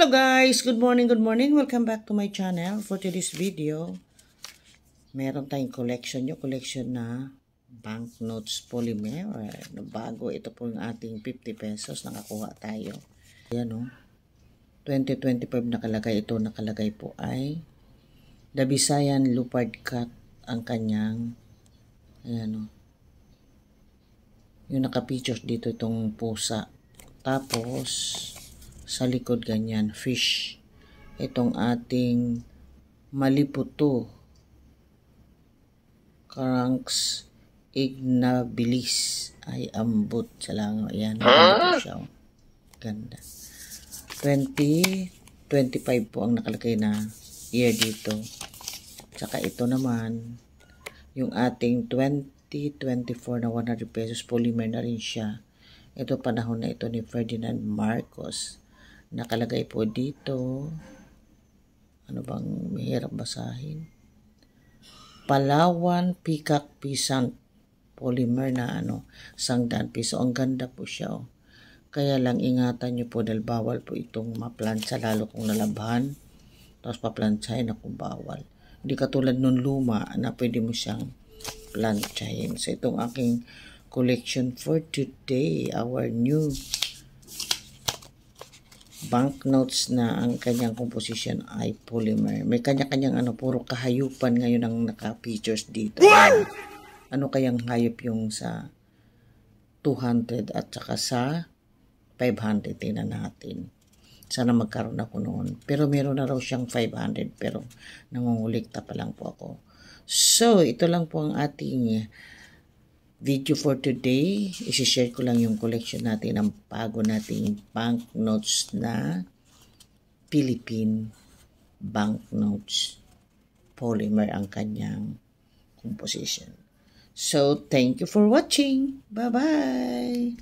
Hello guys! Good morning, good morning. Welcome back to my channel. For today's video, meron tayong collection na banknotes polymer. Bago, ito po yung ating 50 pesos. Nakakuha tayo. Ayan o. 2025 nakalagay. Ito nakalagay po ay The Visayan Leopard Cut ang kanyang. Ayan o. Yung naka-pictures dito itong pusa. Tapos, sa likod ganyan, fish. Itong ating maliputo. Caranx ignabilis. Ay, ambot sa langaw. Ayan, maganda po siya. Oh. Ganda. 2025 po ang nakalagay na year dito. Saka ito naman, yung ating 2024 na 100 pesos, polymer na rin siya. Ito panahon na ito ni Ferdinand Marcos. Nakalagay po dito, ano bang mahirap basahin? Palawan Peacock Pisang polymer na sangdan piso. Ang ganda po siya. Oh. Kaya lang ingatan nyo po dahil bawal po itong maplansa lalo kung nalabhan. Tapos paplansahin na kung bawal. Hindi katulad nung luma na pwede mo siyang plantsahin. So itong aking collection for today, our new banknotes na ang kanyang composition ay polymer. May kanya-kanyang puro kahayupan ngayon ang naka-features dito. Ano kayang hayop yung sa 200 at saka sa 500? Tingnan natin. Sana magkaroon ako noon. Pero meron na raw siyang 500 pero nangungulikta pa lang po ako. So, ito lang po ang ating video for today. Isi-share ko lang yung collection natin ng bago nating banknotes na Philippine banknotes. Polymer ang kanyang composition. So, thank you for watching. Bye-bye!